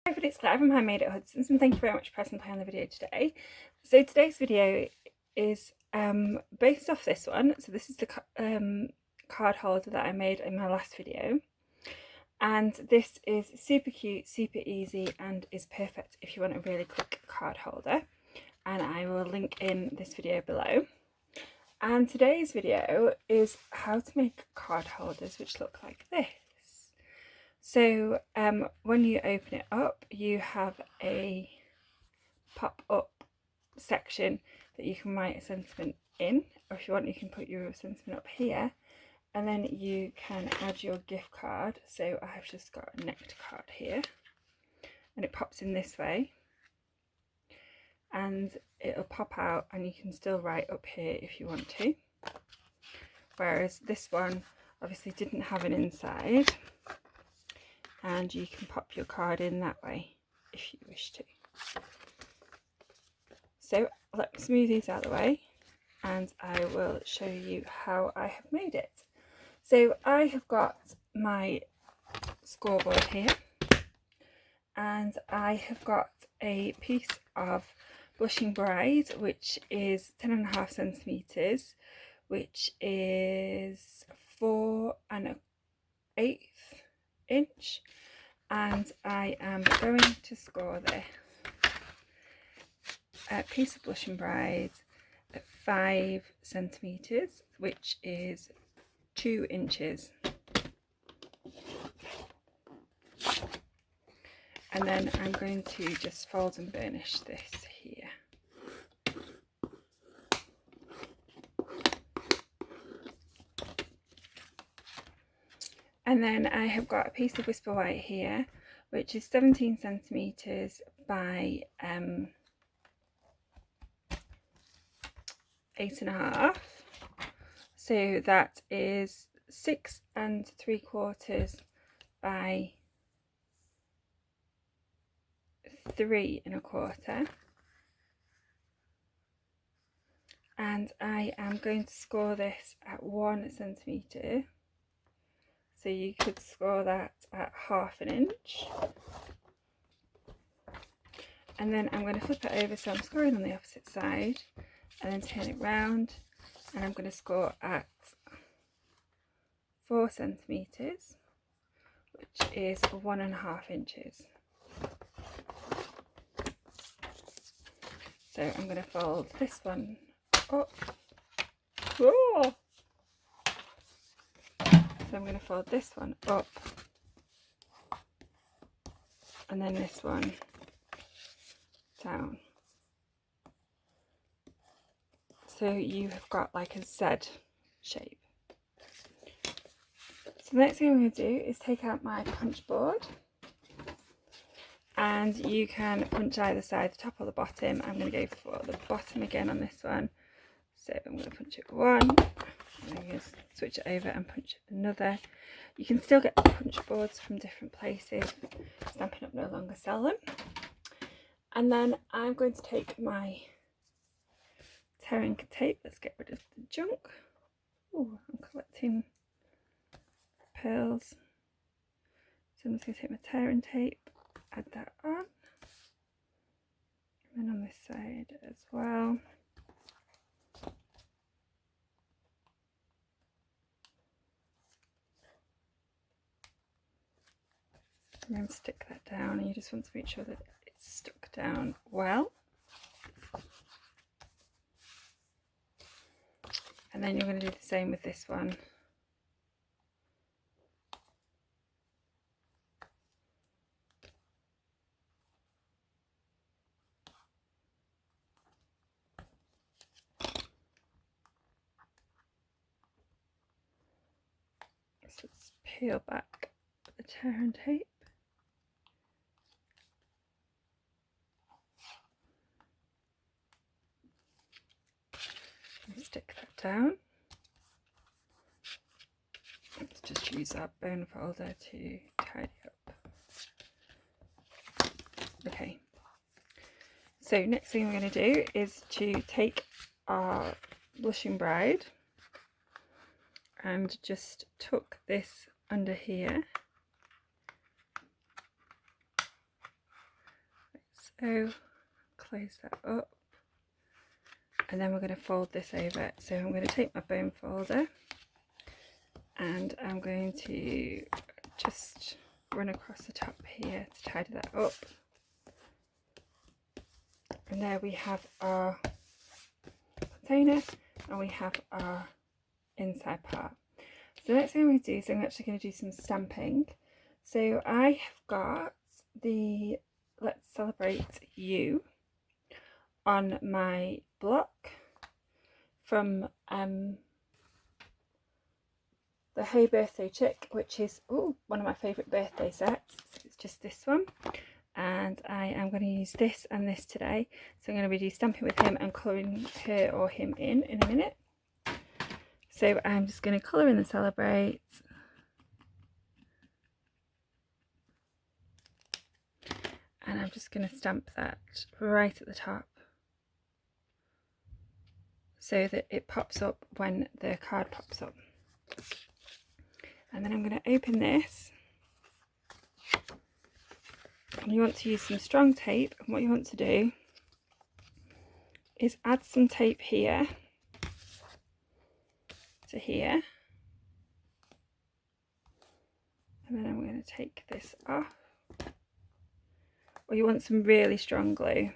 Hi everybody, it's Claire from Handmade at Hudson's, and thank you very much for pressing play on the video today. So today's video is based off this one. So this is the card holder that I made in my last video, and this is super cute, super easy, and is perfect if you want a really quick card holder, and I will link in this video below. And today's video is how to make card holders which look like this. So when you open it up, you have a pop-up section that you can write a sentiment in, or if you want you can put your sentiment up here, and then you can add your gift card. So I have just got a necked card here, and it pops in this way, and it'll pop out and you can still write up here if you want to, whereas this one obviously didn't have an inside, and you can pop your card in that way if you wish to. So let me smooth these out of the way and I will show you how I have made it. So I have got my scoreboard here, and I have got a piece of Blushing Bride, which is 10.5 centimetres, which is 4 1/8 inch, and I am going to score this piece of Blushing Bride at 5 centimetres, which is 2 inches. And then I'm going to just fold and burnish this here. And then I have got a piece of Whisper White here, which is 17 centimetres by 8.5. So that is 6 3/4 by 3 1/4. And I am going to score this at 1 centimetre. So you could score that at 1/2 inch. And then I'm going to flip it over, so I'm scoring on the opposite side, and then turn it round, and I'm going to score at 4 centimetres, which is 1.5 inches. So I'm going to fold this one up. Whoa! So I'm going to fold this one up, and then this one down. So you have got like a Z shape. So the next thing I'm going to do is take out my punch board, and you can punch either side, the top or the bottom. I'm going to go for the bottom again on this one. So I'm going to punch it one, and I'm going to switch it over and punch another. You can still get punch boards from different places. Stampin' Up no longer sell them. And then I'm going to take my tearing tape. Let's get rid of the junk. Oh, I'm collecting pearls. So I'm just going to take my tearing tape, add that on, and then on this side as well. And then stick that down, and you just want to make sure that it's stuck down well. And then you're going to do the same with this one. So let's peel back the tearing tape. And stick that down. Let's just use our bone folder to tidy up. Okay, so next thing we're going to do is to take our Blushing Bride and just tuck this under here So close that up, and then we're going to fold this over. So I'm going to take my bone folder and I'm going to just run across the top here to tidy that up. And there we have our container and we have our inside part. So the next thing I'm going to do is I'm actually going to do some stamping. So I have got the Let's Celebrate You on my block from the Hey Birthday Chick, which is one of my favourite birthday sets. So it's just this one, and I am going to use this and this today. So I'm going to be stamping with him and colouring her or him in a minute. So I'm just going to colour in the Celebrate. And I'm just going to stamp that right at the top so that it pops up when the card pops up. And then I'm going to open this. And you want to use some strong tape, and what you want to do is add some tape here to here. And then I'm going to take this off. Or you want some really strong glue.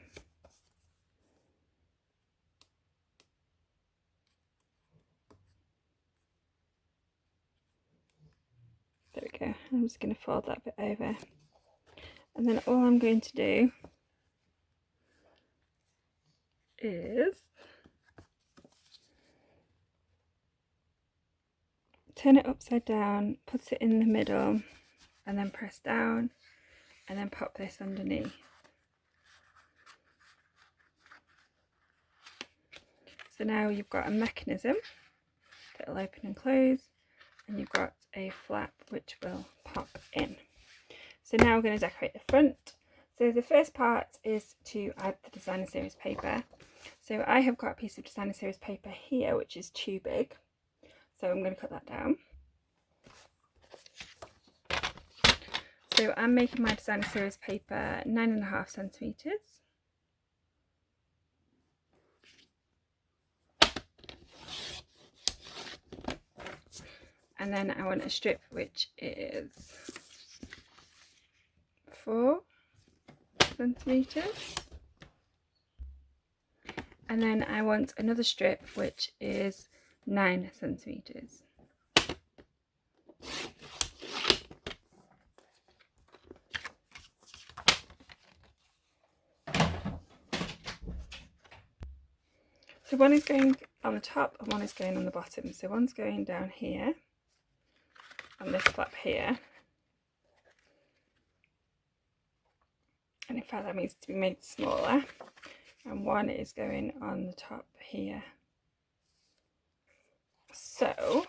There we go. I'm just going to fold that bit over. And then all I'm going to do is turn it upside down, put it in the middle, and then press down, and then pop this underneath. So now you've got a mechanism that will open and close, and you've got a flap which will pop in. So now we're going to decorate the front. So the first part is to add the designer series paper. So I have got a piece of designer series paper here which is too big, so I'm going to cut that down. So I'm making my designer series paper 9.5 centimetres. And then I want a strip which is 4 centimetres. And then I want another strip which is 9 centimetres. So one is going on the top and one is going on the bottom. So one's going down here on this flap here. And in fact that needs to be made smaller. And one is going on the top here. So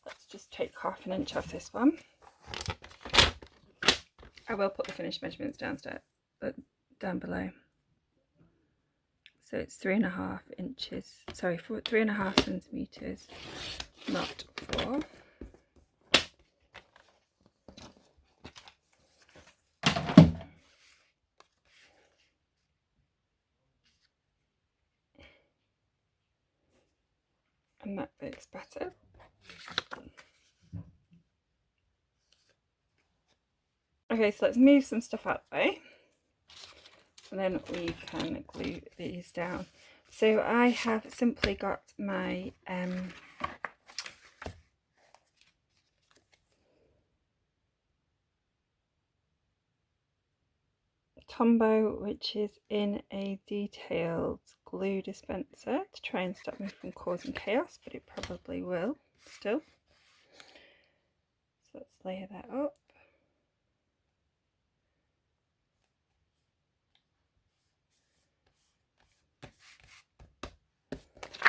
let's just take 1/2 inch off this one. I will put the finished measurements downstairs, down below. So it's 3.5 inches, sorry, 3.5 centimetres, not 4. And that looks better. Okay, so let's move some stuff out of the way, and then we can glue these down. So I have simply got my Tombow, which is in a detailed glue dispenser to try and stop me from causing chaos, but it probably will still. So let's layer that up.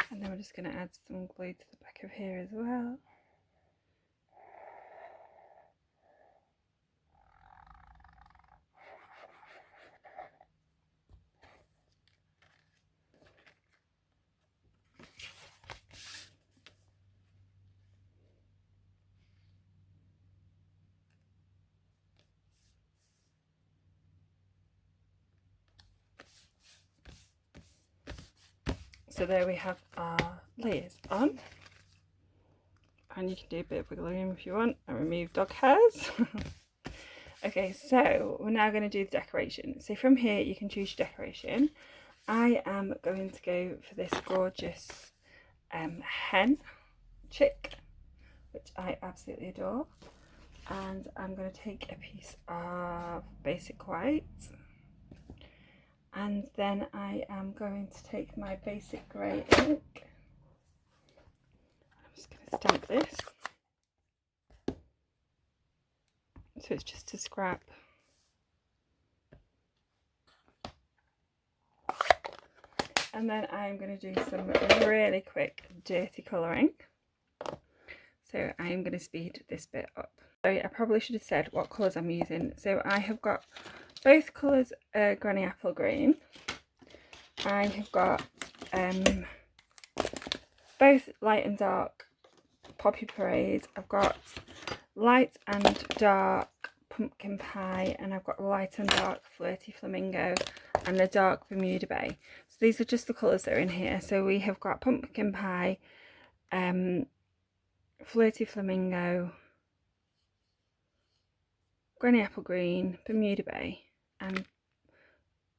And then we're just going to add some glue to the back of here as well. So there we have our layers on. And you can do a bit of wiggling if you want and remove dog hairs. Okay, so we're now going to do the decoration. So from here you can choose your decoration. I am going to go for this gorgeous hen chick, which I absolutely adore. And I'm going to take a piece of basic white. And then I am going to take my basic grey ink. I'm just going to stamp this. So it's just a scrap. And then I'm going to do some really quick dirty colouring. So I'm going to speed this bit up. So I probably should have said what colours I'm using. So I have got both colours Granny Apple Green. I have got both light and dark Poppy Parade. I've got light and dark Pumpkin Pie, and I've got light and dark Flirty Flamingo and the dark Bermuda Bay. So these are just the colours that are in here. So we have got Pumpkin Pie, Flirty Flamingo, Granny Apple Green, Bermuda Bay and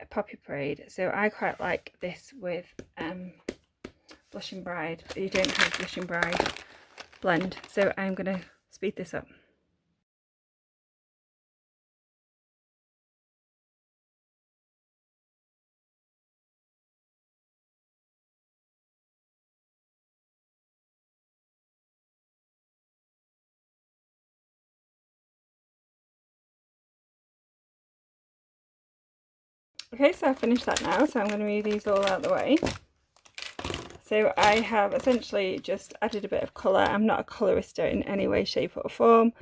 a Poppy Parade. So I quite like this with Blushing Bride. You don't have Blushing Bride blend, so I'm going to speed this up. Okay, so I've finished that now, so I'm going to move these all out of the way. So I have essentially just added a bit of colour. I'm not a colourist in any way, shape or form,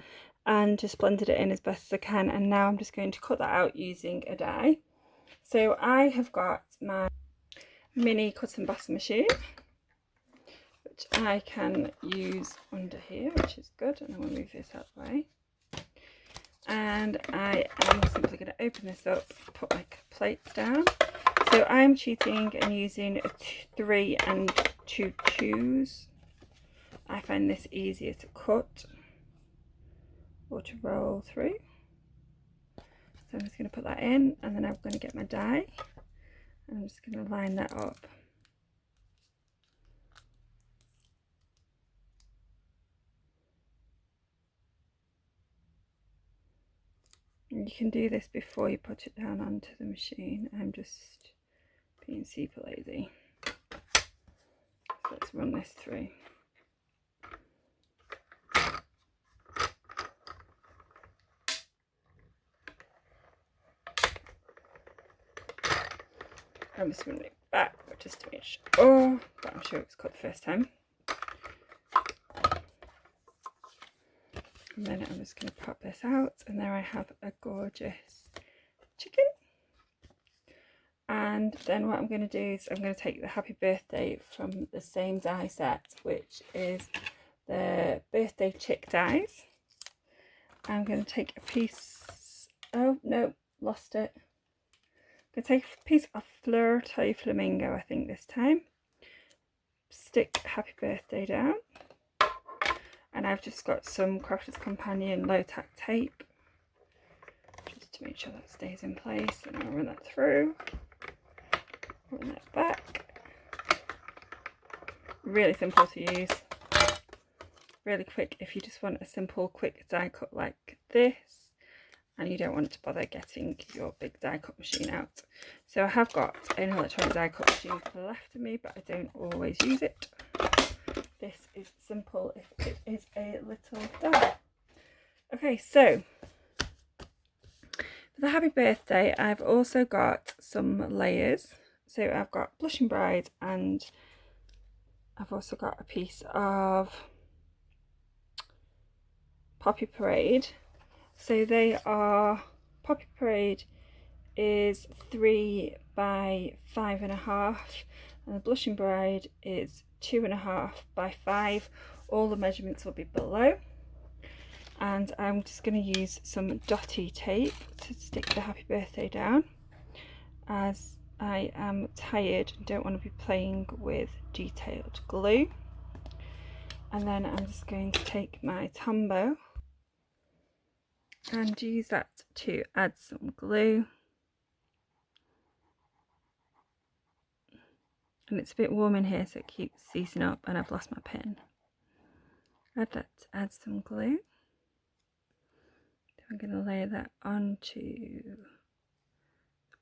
and just blended it in as best as I can. And now I'm just going to cut that out using a die. So I have got my mini cut and bust machine, which I can use under here, which is good. And I'm going to move this out of the way. And I am simply going to open this up, put my plates down. So I'm cheating and using a 3 and 2 2s. I find this easier to cut or to roll through. So I'm just going to put that in, and then I'm going to get my die. And I'm just going to line that up. And you can do this before you put it down onto the machine. I'm just being super lazy. So let's run this through. I'm just running it back just to make sure, but I'm sure it was cut the first time. And then I'm just going to pop this out, and there I have a gorgeous chicken. And then what I'm going to do is I'm going to take the Happy Birthday from the same die set, which is the Birthday Chick dies. I'm going to take a piece, oh no, lost it. I'm going to take a piece of Flirty Flamingo, I think this time. Stick Happy Birthday down. And I've just got some Crafter's Companion low tack tape, just to make sure that stays in place. And I'll run that through, run that back. Really simple to use, really quick if you just want a simple quick die cut like this and you don't want to bother getting your big die cut machine out. So I have got an electronic die cut machine left of me, but I don't always use it. This is simple if it is a little die. Okay, so for the Happy Birthday, I've also got some layers. So I've got Blushing Bride, and I've also got a piece of Poppy Parade. So they are, Poppy Parade is 3 by 5.5, and the Blushing Bride is 2.5 by 5. All the measurements will be below. And I'm just going to use some dotty tape to stick the Happy Birthday down, as I am tired and don't want to be playing with detailed glue. And then I'm just going to take my Tombow and use that to add some glue. And it's a bit warm in here, so it keeps seizing up, and I've lost my pin. Let's add some glue. Then I'm going to lay that onto the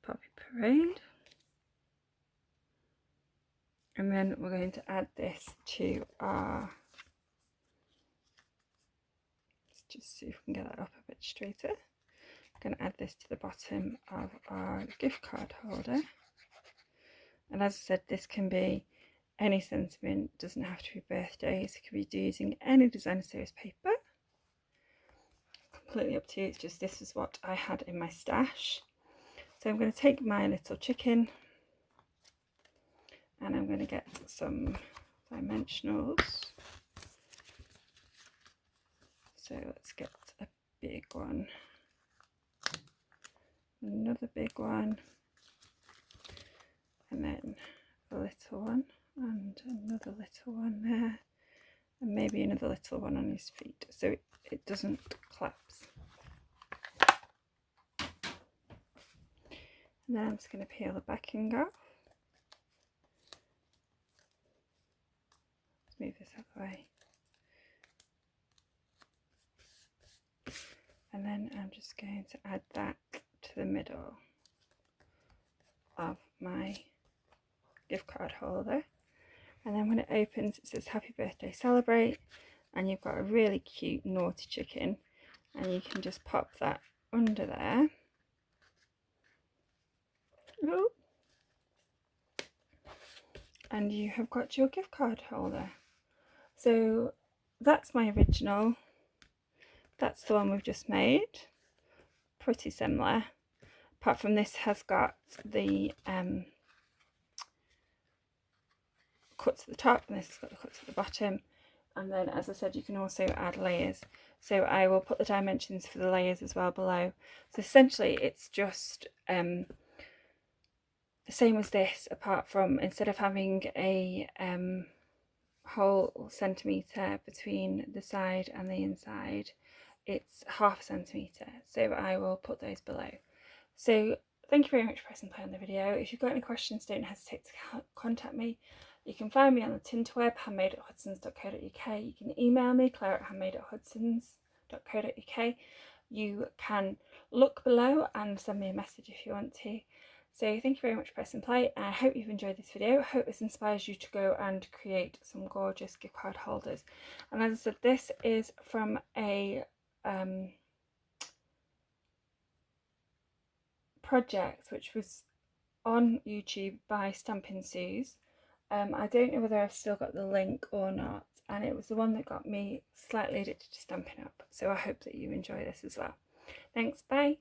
Poppy Parade. And then we're going to add this to our, let's just see if we can get that up a bit straighter. I'm going to add this to the bottom of our gift card holder. And as I said, this can be any sentiment, doesn't have to be birthdays, it can be using any designer series paper. Completely up to you, it's just this is what I had in my stash. So I'm going to take my little chicken and I'm going to get some dimensionals. So let's get a big one, another big one, and then a little one, and another little one there, and maybe another little one on his feet, so it doesn't collapse. And then I'm just going to peel the backing off. Let's move this out of the way. And then I'm just going to add that to the middle of my gift card holder. And then when it opens, it says Happy Birthday Celebrate, and you've got a really cute naughty chicken, and you can just pop that under there. Oh. And you have got your gift card holder. So that's my original. That's the one we've just made. Pretty similar. Apart from this has got the cuts at the top, and this has got the cuts at the bottom. And then, as I said, you can also add layers. So I will put the dimensions for the layers as well below. So essentially it's just the same as this, apart from instead of having a whole centimetre between the side and the inside, it's half a centimetre. So I will put those below. So thank you very much for pressing play on the video. If you've got any questions, don't hesitate to contact me. You can find me on the tinterweb, handmade@hudsons.co.uk. You can email me, claire@handmade@hudsons.co.uk. You can look below and send me a message if you want to. So thank you very much for pressing play. I hope you've enjoyed this video. I hope this inspires you to go and create some gorgeous gift card holders. And as I said, this is from a project which was on YouTube by Stampin' Sue's. I don't know whether I've still got the link or not, and it was the one that got me slightly addicted to Stampin' Up. So I hope that you enjoy this as well. Thanks, bye.